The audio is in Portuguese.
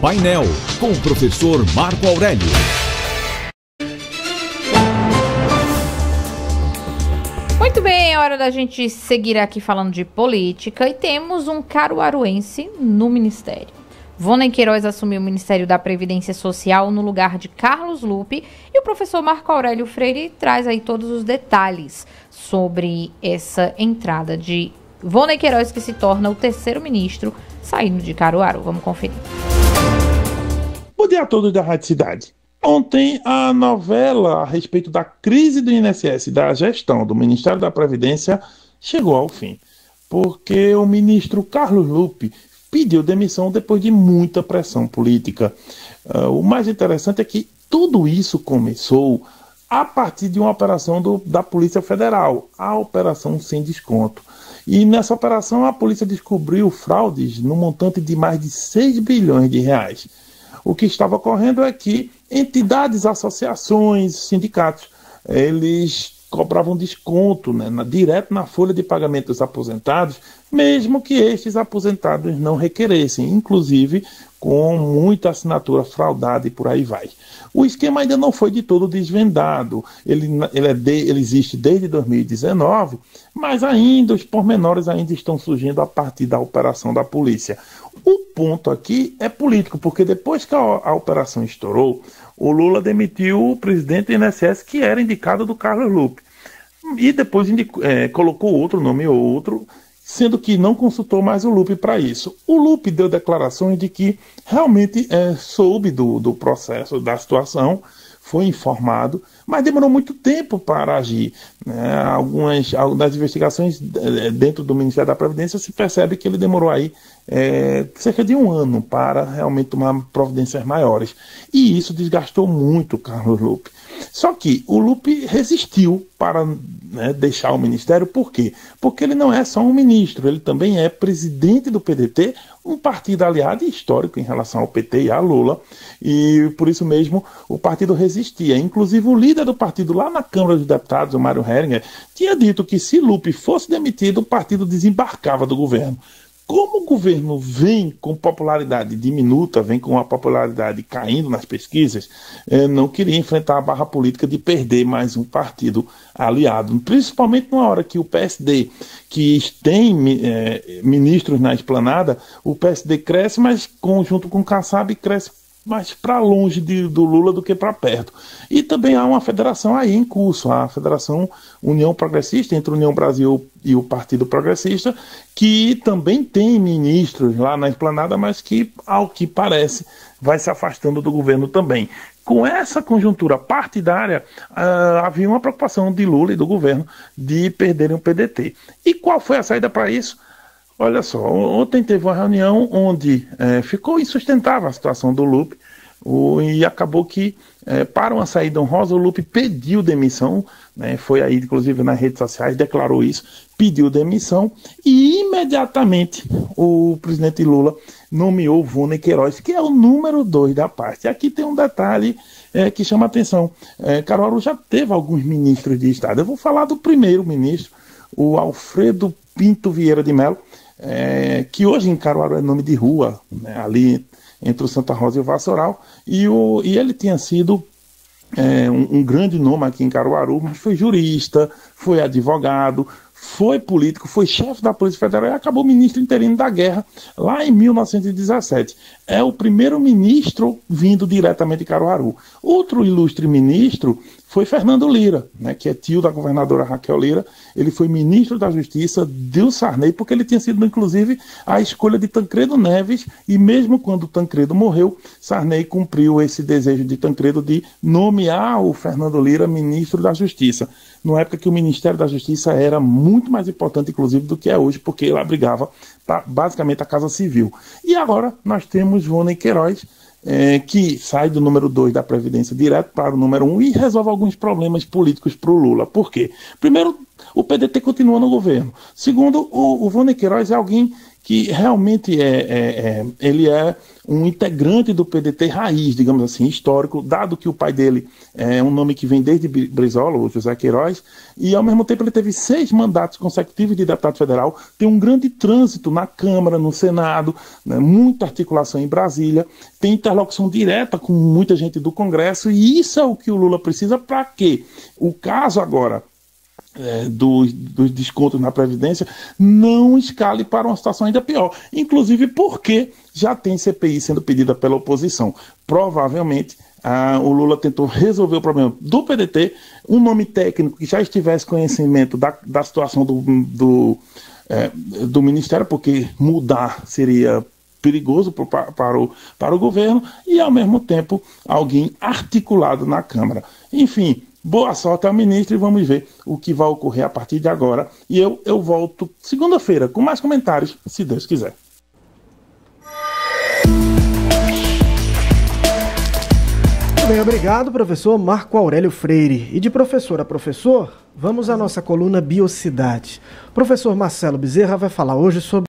Painel com o professor Marco Aurélio. Muito bem, é hora da gente seguir aqui falando de política e temos um caruaruense no ministério. Voney Queiroz assumiu o Ministério da Previdência Social no lugar de Carlos Lupe e o professor Marco Aurélio Freire traz aí todos os detalhes sobre essa entrada de Voney Queiroz, que se torna o terceiro ministro saindo de Caruaru. Vamos conferir. Bom dia a todos da Rádio Cidade. Ontem, a novela a respeito da crise do INSS e da gestão do Ministério da Previdência chegou ao fim, porque o ministro Carlos Lupe pediu demissão depois de muita pressão política. O mais interessante é que tudo isso começou a partir de uma operação da Polícia Federal, a Operação Sem Desconto. E nessa operação a polícia descobriu fraudes no montante de mais de 6 bilhões de reais. O que estava ocorrendo é que entidades, associações, sindicatos, eles cobravam desconto, direto na folha de pagamento dos aposentados, mesmo que estes aposentados não requeressem, inclusive com muita assinatura fraudada e por aí vai. O esquema ainda não foi de todo desvendado, ele existe desde 2019, mas ainda os pormenores ainda estão surgindo a partir da operação da polícia. O ponto aqui é político, porque depois que a operação estourou, o Lula demitiu o presidente do INSS, que era indicado do Carlos Lupe, e depois colocou outro, nomeou outro, sendo que não consultou mais o Lupe para isso. O Lupe deu declarações de que realmente soube do processo, da situação, foi informado, mas demorou muito tempo para agir. Algumas das investigações dentro do Ministério da Previdência se percebe que ele demorou aí cerca de um ano para realmente tomar providências maiores. E isso desgastou muito o Carlos Lupe. Só que o Lupe resistiu para deixar o ministério. Por quê? Porque ele não é só um ministro, ele também é presidente do PDT, um partido aliado e histórico em relação ao PT e a Lula, e por isso mesmo o partido resistia. Inclusive o líder do partido lá na Câmara dos Deputados, o Mário Heringer, tinha dito que se Lupe fosse demitido, o partido desembarcava do governo. Como o governo vem com popularidade diminuta, vem com a popularidade caindo nas pesquisas, não queria enfrentar a barra política de perder mais um partido aliado. Principalmente numa hora que o PSD, que tem ministros na esplanada, o PSD cresce, mas junto com o Kassab cresce mais para longe do Lula do que para perto. E também há uma federação aí em curso, a Federação União Progressista, entre a União Brasil e o Partido Progressista, que também tem ministros lá na esplanada, mas que, ao que parece, vai se afastando do governo também. Com essa conjuntura partidária, havia uma preocupação de Lula e do governo de perderem o PDT. E qual foi a saída para isso? Olha só, ontem teve uma reunião onde ficou insustentável a situação do Lupe e acabou que, para uma saída honrosa, o Lupe pediu demissão, foi aí, inclusive, nas redes sociais, declarou isso, pediu demissão e imediatamente o presidente Lula nomeou Voney Queiroz, que é o número 2 da parte. Aqui tem um detalhe que chama a atenção. Caruaru já teve alguns ministros de Estado. Eu vou falar do primeiro ministro, o Alfredo Pinto Vieira de Mello, que hoje em Caruaru é nome de rua, ali entre o Santa Rosa e o Vassoural, e ele tinha sido um grande nome aqui em Caruaru, mas foi jurista, foi advogado, foi político, foi chefe da Polícia Federal e acabou ministro interino da Guerra lá em 1917. É o primeiro ministro vindo diretamente de Caruaru. Outro ilustre ministro foi Fernando Lira, que é tio da governadora Raquel Lira. Ele foi ministro da Justiça de Sarney, porque ele tinha sido, inclusive, a escolha de Tancredo Neves, e mesmo quando Tancredo morreu, Sarney cumpriu esse desejo de Tancredo de nomear o Fernando Lira ministro da Justiça, numa época que o Ministério da Justiça era muito mais importante, inclusive, do que é hoje, porque ele abrigava basicamente a Casa Civil. E agora nós temos Voney Queiroz, que sai do número 2 da Previdência direto para o número 1 e resolve alguns problemas políticos para o Lula. Por quê? Primeiro, o PDT continua no governo. Segundo, o Vonei Queiroz é alguém que realmente ele é um integrante do PDT raiz, digamos assim, histórico, dado que o pai dele é um nome que vem desde Brizola, o José Queiroz, e ao mesmo tempo ele teve 6 mandatos consecutivos de deputado federal, tem um grande trânsito na Câmara, no Senado, né, muita articulação em Brasília, tem interlocução direta com muita gente do Congresso, e isso é o que o Lula precisa para quê? O caso agora dos descontos na Previdência não escale para uma situação ainda pior. Inclusive porque já tem CPI sendo pedida pela oposição. Provavelmente o Lula tentou resolver o problema do PDT, um nome técnico que já estivesse conhecimento da situação do Ministério, porque mudar seria perigoso para o governo, e ao mesmo tempo alguém articulado na Câmara. Enfim, boa sorte ao ministro e vamos ver o que vai ocorrer a partir de agora. E eu volto segunda-feira com mais comentários, se Deus quiser. Muito bem, obrigado, professor Marco Aurélio Freire. E de professor a professor, vamos à nossa coluna Biocidade. O professor Marcelo Bezerra vai falar hoje sobre